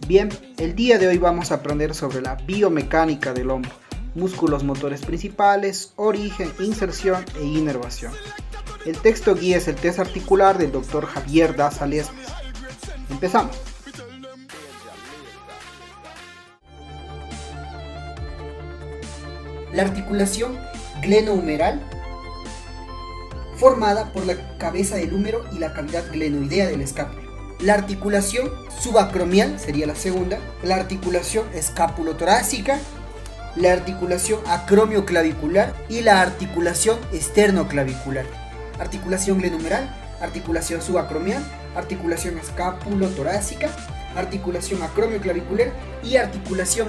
Bien, el día de hoy vamos a aprender sobre la biomecánica del hombro, músculos motores principales, origen, inserción e inervación. El texto guía es el test articular del Dr. Javier Daza Lesmes. Empezamos. La articulación glenohumeral, formada por la cabeza del húmero y la cavidad glenoidea del escápulo. La articulación subacromial sería la segunda. La articulación escapulotorácica, la articulación acromioclavicular y la articulación esternoclavicular. Articulación glenohumeral, articulación subacromial, articulación escapulotorácica, articulación acromioclavicular y articulación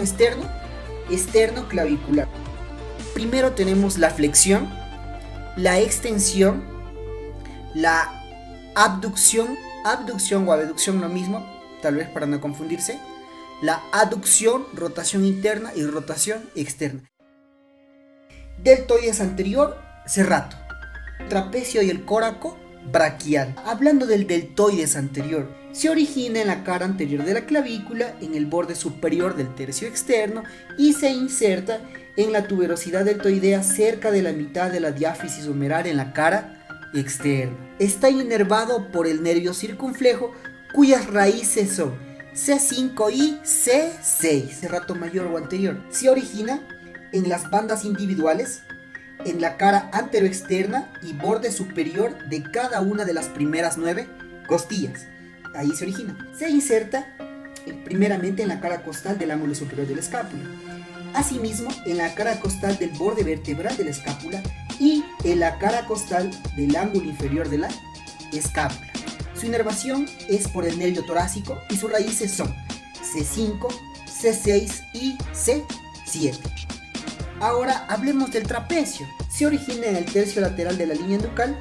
esternoclavicular. Primero tenemos la flexión, la extensión, la abducción o abducción lo mismo, tal vez para no confundirse, la aducción, rotación interna y rotación externa. Deltoides anterior, serrato, trapecio y el córaco braquial. Hablando del deltoides anterior, se origina en la cara anterior de la clavícula, en el borde superior del tercio externo y se inserta en la tuberosidad deltoidea cerca de la mitad de la diáfisis humeral en la cara externa. Está inervado por el nervio circunflejo, cuyas raíces son C5 y C6, serrato mayor o anterior. Se origina en las bandas individuales, en la cara anteroexterna y borde superior de cada una de las primeras 9 costillas. Ahí se origina. Se inserta primeramente en la cara costal del ángulo superior de la escápula. Asimismo, en la cara costal del borde vertebral de la escápula y en la cara costal del ángulo inferior de la escápula. Su inervación es por el nervio torácico y sus raíces son C5, C6 y C7. Ahora hablemos del trapecio. Se origina en el tercio lateral de la línea nucal,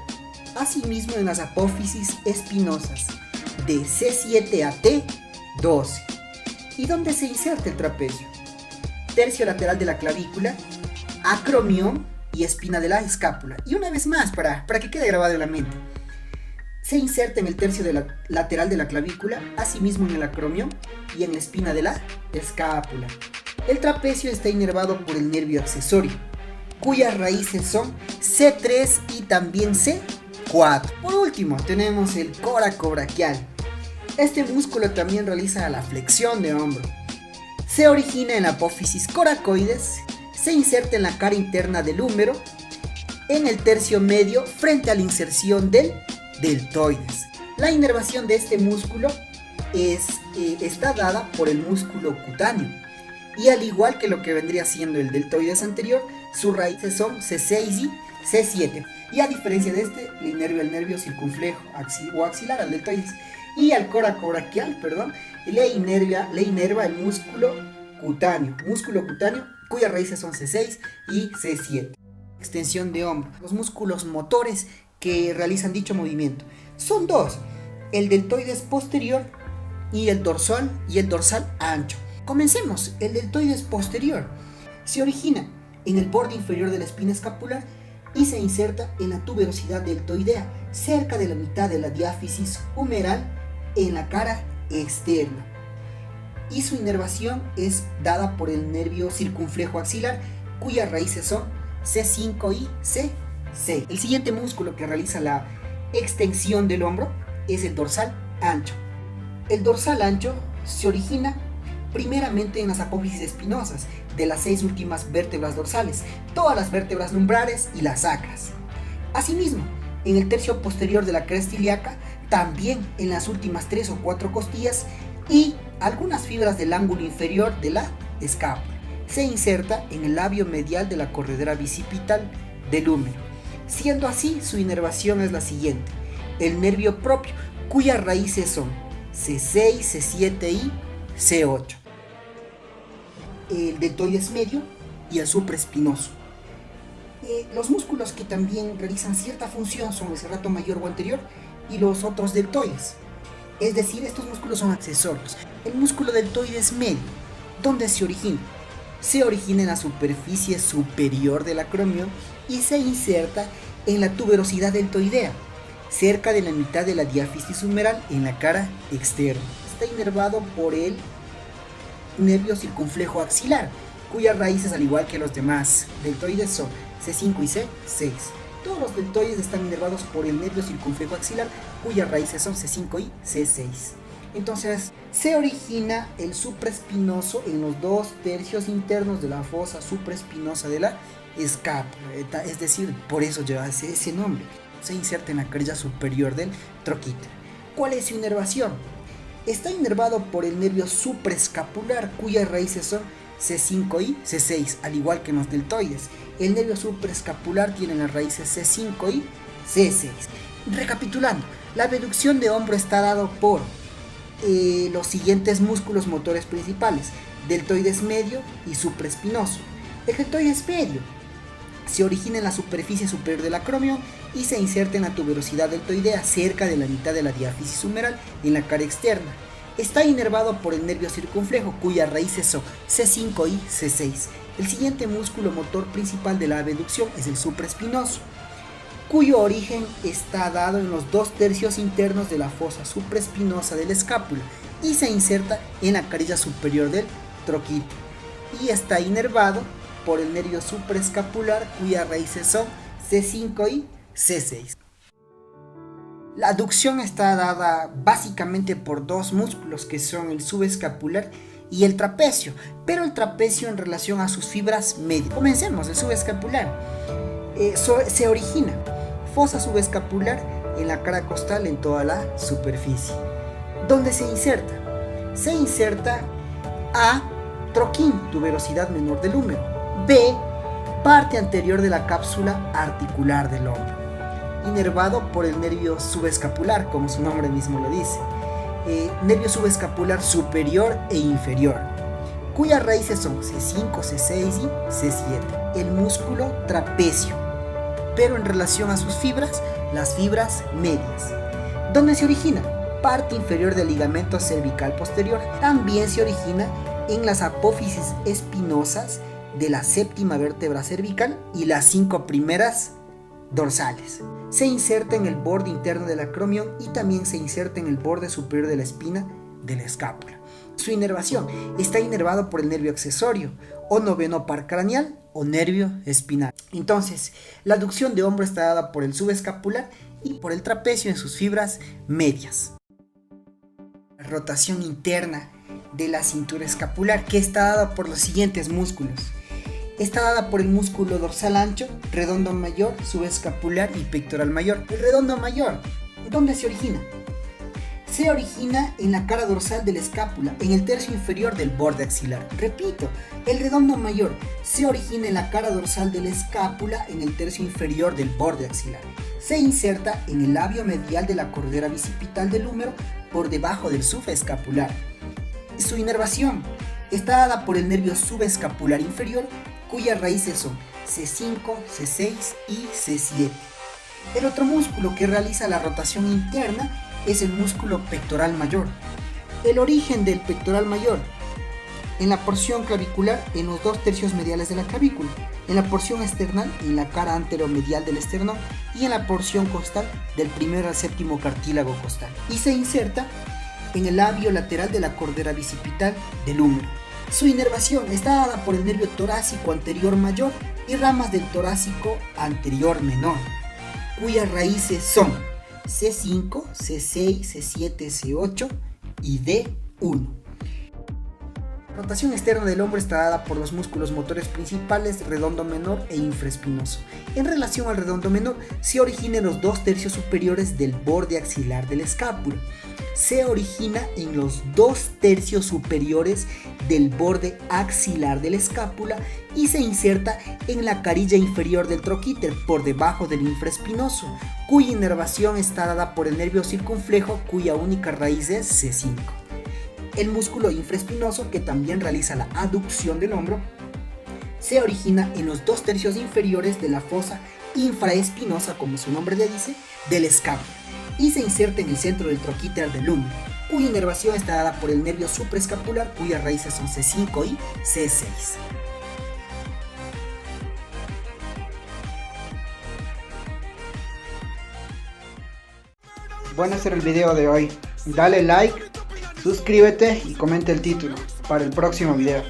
asimismo en las apófisis espinosas de C7 a T12. ¿Y dónde se inserta el trapecio? Tercio lateral de la clavícula, acromión y espina de la escápula. Y una vez más, para que quede grabado en la mente, se inserta en el tercio lateral de la clavícula, asimismo en el acromión y en la espina de la escápula. El trapecio está inervado por el nervio accesorio, cuyas raíces son C3 y también C4. Por último, tenemos el córaco braquial. Este músculo también realiza la flexión de hombro. Se origina en la apófisis coracoides, se inserta en la cara interna del húmero, en el tercio medio frente a la inserción del deltoides. La inervación de este músculo está dada por el músculo cutáneo, y al igual que lo que vendría siendo el deltoides anterior, sus raíces son C6 y C7. Y a diferencia de este, le inerva el nervio circunflejo o axilar al deltoides, y al córaco braquial, le inerva el músculo cutáneo, cuyas raíces son C6 y C7. Extensión de hombro. Los músculos motores que realizan dicho movimiento son dos: el deltoides posterior y el dorsal ancho. Comencemos. El deltoides posterior se origina en el borde inferior de la espina escapular y se inserta en la tuberosidad deltoidea cerca de la mitad de la diáfisis humeral en la cara externa, y su inervación es dada por el nervio circunflejo axilar, cuyas raíces son C5 y C6. El siguiente músculo que realiza la extensión del hombro es el dorsal ancho. El dorsal ancho se origina primeramente en las apófisis espinosas de las 6 últimas vértebras dorsales, todas las vértebras lumbrares y las sacras. Asimismo, en el tercio posterior de la cresta ilíaca, también en las últimas 3 o 4 costillas y algunas fibras del ángulo inferior de la escápula. Se inserta en el labio medial de la corredera bicipital del húmero. Siendo así, su inervación es la siguiente: el nervio propio, cuyas raíces son C6, C7 y C8. El deltoides medio y el supraespinoso. Los músculos que también realizan cierta función son el serrato mayor o anterior y los otros deltoides. Es decir, estos músculos son accesorios. El músculo deltoides medio, ¿dónde se origina? Se origina en la superficie superior del acromión y se inserta en la tuberosidad deltoidea, cerca de la mitad de la diáfisis humeral en la cara externa. Está inervado por el nervio circunflejo axilar, cuyas raíces, al igual que los demás deltoides, son C5 y C6. Todos los deltoides están inervados por el nervio circunflejo axilar, cuyas raíces son C5 y C6. Entonces, se origina el supraespinoso en los 2/3 internos de la fosa supraespinosa de la escápula, es decir, por eso lleva ese nombre. Se inserta en la carilla superior del troquíter. ¿Cuál es su inervación? Está inervado por el nervio supraescapular, cuyas raíces son C5 y C6, al igual que en los deltoides. El nervio supraescapular tiene las raíces C5 y C6. Recapitulando, la abducción de hombro está dado por los siguientes músculos motores principales: deltoides medio y supraespinoso. El deltoides medio se origina en la superficie superior del acromion y se inserta en la tuberosidad deltoidea cerca de la mitad de la diáfisis humeral en la cara externa. Está inervado por el nervio circunflejo, cuyas raíces son C5 y C6. El siguiente músculo motor principal de la abducción es el supraespinoso, cuyo origen está dado en los 2/3 internos de la fosa supraespinosa de la escápula y se inserta en la carilla superior del troquíter, y está inervado por el nervio supraescapular, cuyas raíces son C5 y C6. La aducción está dada básicamente por dos músculos, que son el subescapular y el trapecio, pero el trapecio en relación a sus fibras medias. Comencemos. El subescapular se origina fosa subescapular en la cara costal en toda la superficie. ¿Dónde se inserta? Se inserta A, troquín, tuberosidad menor del húmero; B, parte anterior de la cápsula articular del hombro, inervado por el nervio subescapular, como su nombre mismo lo dice, nervio subescapular superior e inferior, cuyas raíces son C5, C6 y C7. El músculo trapecio, pero en relación a sus fibras, las fibras medias. ¿Dónde se origina? Parte inferior del ligamento cervical posterior. También se origina en las apófisis espinosas de la séptima vértebra cervical y las 5 primeras dorsales. Se inserta en el borde interno del acromion y también se inserta en el borde superior de la espina de la escápula. Su inervación: está inervado por el nervio accesorio o noveno par craneal o nervio espinal. Entonces, la aducción de hombro está dada por el subescapular y por el trapecio en sus fibras medias. La rotación interna de la cintura escapular, que está dada por los siguientes músculos. Está dada por el músculo dorsal ancho, redondo mayor, subescapular y pectoral mayor. El redondo mayor, ¿dónde se origina? Se origina en la cara dorsal de la escápula, en el tercio inferior del borde axilar. Repito, el redondo mayor se origina en la cara dorsal de la escápula, en el tercio inferior del borde axilar. Se inserta en el labio medial de la cordera bicipital del húmero, por debajo del subescapular. Su inervación está dada por el nervio subescapular inferior, cuyas raíces son C5, C6 y C7. El otro músculo que realiza la rotación interna es el músculo pectoral mayor. El origen del pectoral mayor: en la porción clavicular, en los 2/3 mediales de la clavícula; en la porción esternal, en la cara anteromedial del esternón; y en la porción costal, del primero al séptimo cartílago costal. Y se inserta en el labio lateral de la cordera bicipital del húmero. Su inervación está dada por el nervio torácico anterior mayor y ramas del torácico anterior menor, cuyas raíces son C5, C6, C7, C8 y D1. La rotación externa del hombro está dada por los músculos motores principales redondo menor e infraespinoso. En relación al redondo menor, se origina en los 2/3 superiores del borde axilar de la escápula. Se origina en los 2/3 superiores del borde axilar de la escápula y se inserta en la carilla inferior del troquíter, por debajo del infraespinoso, cuya inervación está dada por el nervio circunflejo, cuya única raíz es C5. El músculo infraespinoso, que también realiza la aducción del hombro, se origina en los 2/3 inferiores de la fosa infraespinosa, como su nombre le dice, del escápula, y se inserta en el centro del troquíter del húmero, cuya inervación está dada por el nervio supraescapular, cuyas raíces son C5 y C6. Bueno, ese era el video de hoy. Dale like Suscríbete y comenta el título para el próximo video.